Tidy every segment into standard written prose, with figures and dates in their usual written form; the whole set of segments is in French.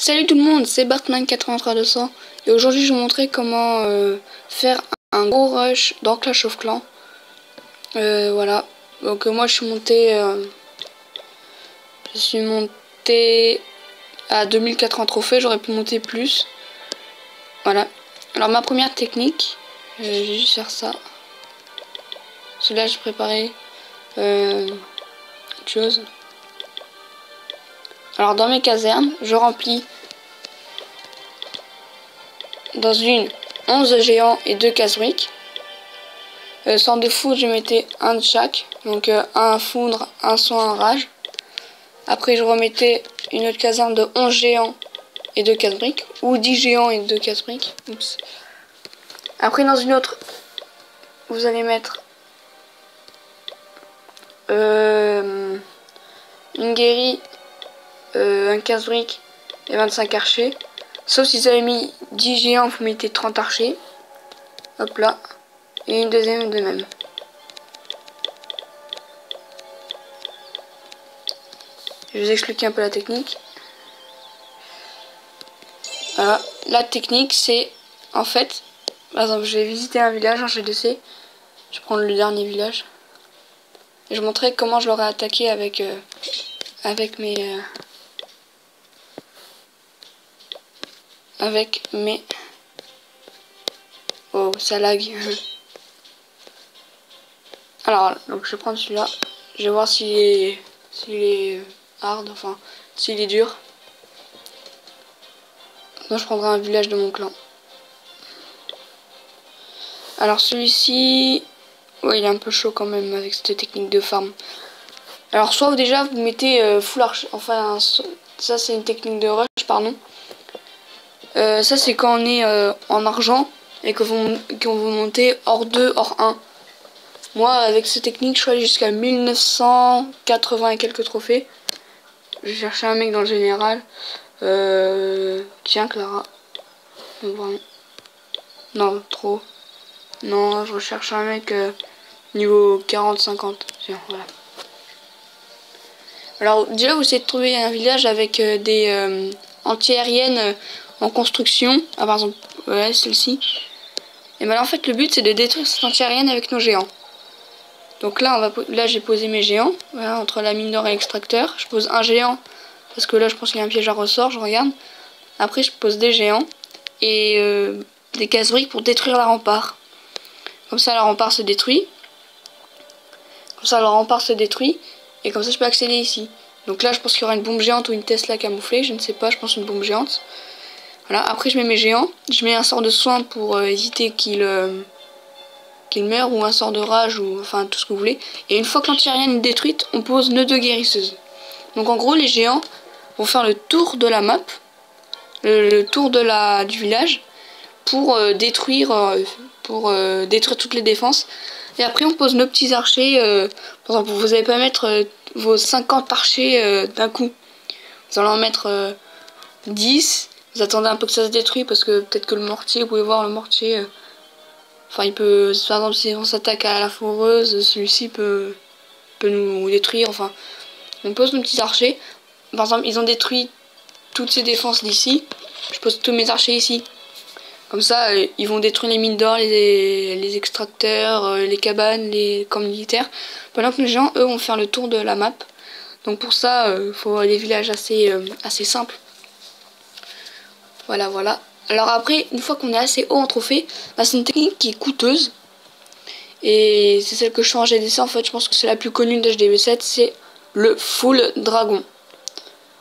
Salut tout le monde, c'est Batman83200 et aujourd'hui je vais vous montrer comment faire un gros rush dans Clash of Clans. Voilà, donc moi je suis monté à 2080 trophées, j'aurais pu monter plus. Voilà, alors ma première technique, je vais juste faire ça. Celui-là j'ai préparé autre chose. Alors dans mes casernes, je remplis dans une 11 géants et 2 casse-briques. Sans de foudre, je mettais un de chaque. Donc un foudre, un soin, un rage. Après, je remettais une autre caserne de 11 géants et 2 casse-briques. Ou 10 géants et 2 casse-briques. Après, dans une autre, vous allez mettre une guérie, un casse-brique et 25 archers. Sauf si vous avez mis 10 géants, vous mettez 30 archers. Hop là. Et une deuxième de même. Je vais vous expliquer un peu la technique. Voilà. La technique, c'est en fait, par exemple, je vais visiter un village en GDC. Je vais prendre le dernier village. Et je montrerai comment je l'aurais attaqué avec mes oh, ça lag. Alors, donc je vais prendre celui-là. Je vais voir s'il est hard, enfin, s'il est dur. Moi, je prendrai un village de mon clan. Alors, celui-ci, ouais, il est un peu chaud quand même avec cette technique de farm. Alors, soit déjà vous mettez full archer, enfin, ça c'est une technique de rush, pardon. Ça c'est quand on est en argent et qu'on veut monter hors 2, hors 1. Moi, avec cette technique, je suis allé jusqu'à 1980 et quelques trophées. J'ai cherché un mec dans le général. Tiens, Clara. Non, trop. Non, je recherche un mec niveau 40-50. Tiens, voilà. Alors, déjà, vous essayez de trouver un village avec des anti-aériennes en construction. Ah, par exemple, ouais, celle-ci. Et ben là, en fait, le but, c'est de détruire cette anti-aérienne avec nos géants. Donc là, là j'ai posé mes géants, voilà, entre la mine d'or et l'extracteur. Je pose un géant, parce que là je pense qu'il y a un piège à ressort, je regarde. Après je pose des géants, et des casse-briques pour détruire la rempart. Comme ça la rempart se détruit. Et comme ça je peux accéder ici. Donc là je pense qu'il y aura une bombe géante ou une Tesla camouflée, je ne sais pas, je pense une bombe géante. Voilà, après je mets mes géants, je mets un sort de soin pour éviter qu'il meurt, ou un sort de rage, ou enfin tout ce que vous voulez. Et une fois que l'anti-aérienne est détruite, on pose nos 2 guérisseuses. Donc en gros, les géants vont faire le tour de la map, le tour du village, pour détruire toutes les défenses. Et après, on pose nos petits archers. Par exemple, vous n'allez pas mettre vos 50 archers d'un coup. Vous allez en mettre 10. Vous attendez un peu que ça se détruise, parce que peut-être que le mortier, vous pouvez voir le mortier. Enfin, il peut, par exemple, si on s'attaque à la foreuse, celui-ci peut nous détruire. Enfin, on pose nos petits archers. Par exemple, ils ont détruit toutes ces défenses d'ici. Je pose tous mes archers ici. Comme ça, ils vont détruire les mines d'or, les extracteurs, les cabanes, les camps militaires. Pendant que les gens, eux, vont faire le tour de la map. Donc pour ça, il faut des villages assez simples. Voilà, voilà. Alors après, une fois qu'on est assez haut en trophée, bah, c'est une technique qui est coûteuse. Et c'est celle que je fais en GDC. En fait, je pense que c'est la plus connue d'HDV7, c'est le full dragon.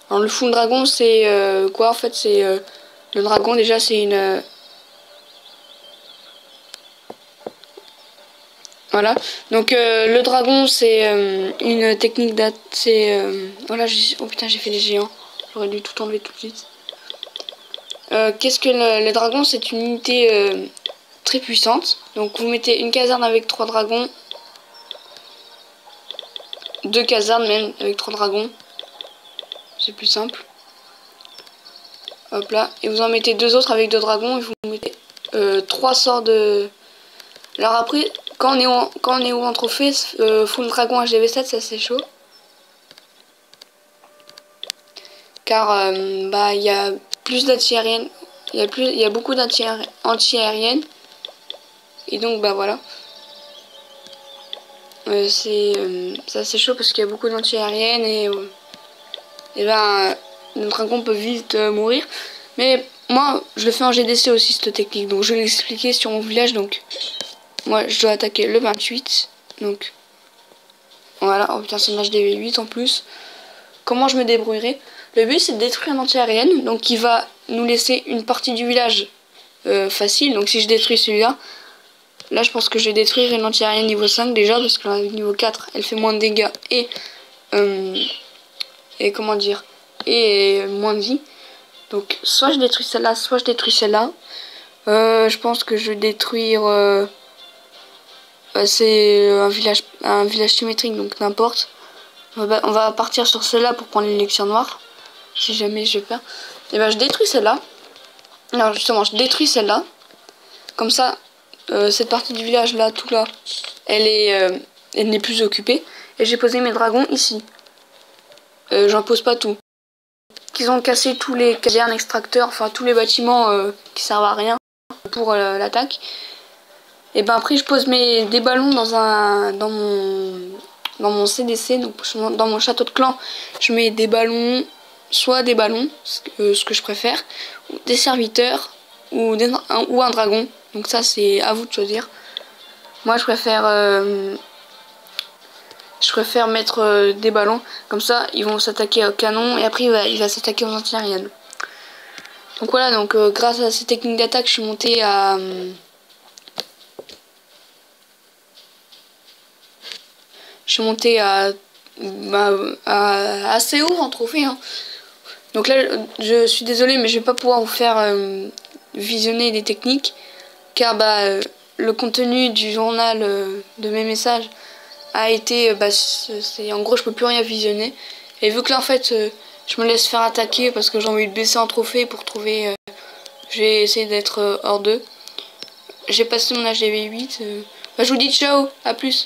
Alors le full dragon, c'est quoi en fait? C'est le dragon, déjà c'est une... voilà. Donc le dragon, c'est une technique voilà, oh putain, j'ai fait les géants. J'aurais dû tout enlever tout de suite. Qu'est-ce que le dragon? C'est une unité très puissante. Donc vous mettez une caserne avec 3 dragons. 2 casernes même avec 3 dragons. C'est plus simple. Hop là. Et vous en mettez 2 autres avec 2 dragons. Et vous mettez 3 sorts de... Alors après, quand on est haut en trophée, full dragon HDV7, ça c'est chaud. Car bah il y a plus d'anti-aériennes. Il y a beaucoup d'anti-aériennes. Et donc bah voilà. C'est assez chaud parce qu'il y a beaucoup d'anti-aériennes et ben le dragon peut vite mourir. Mais moi je le fais en GDC aussi cette technique, donc je vais l'expliquer sur mon village. Donc moi je dois attaquer le 28. Donc voilà, oh putain c'est une HDV8 en plus. Comment je me débrouillerai? Le but c'est de détruire un anti-aérienne, donc il va nous laisser une partie du village facile. Donc si je détruis celui-là, là je pense que je vais détruire une anti-aérienne niveau 5 déjà, parce que la niveau 4 elle fait moins de dégâts et comment dire, et moins de vie. Donc soit je détruis celle-là, soit je détruis celle-là. Je pense que je vais détruire c'est un village symétrique, donc n'importe. On va partir sur celle-là pour prendre l'élixir noir. Si jamais je perds, et ben je détruis celle-là. Non justement je détruis celle-là. Comme ça cette partie du village là, tout là, elle n'est plus occupée. Et j'ai posé mes dragons ici. J'en pose pas tout. Ils ont cassé tous les casernes extracteurs, enfin tous les bâtiments qui servent à rien pour l'attaque. Et ben après je pose des ballons dans mon CDC, donc dans mon château de clan. Je mets des ballons, soit des ballons, ce que je préfère, ou des serviteurs, ou un dragon. Donc ça c'est à vous de choisir. Moi je préfère mettre des ballons, comme ça ils vont s'attaquer au canon et après il va s'attaquer aux anti-aériennes. Donc voilà, donc grâce à ces techniques d'attaque je suis monté à assez haut en trophée hein. Donc là je suis désolée mais je vais pas pouvoir vous faire visionner les techniques, car le contenu du journal de mes messages a été en gros je peux plus rien visionner. Et vu que là en fait je me laisse faire attaquer parce que j'ai envie de baisser en trophée pour trouver j'ai essayé d'être hors d'eux. J'ai passé mon HDV8. Je vous dis ciao, à plus.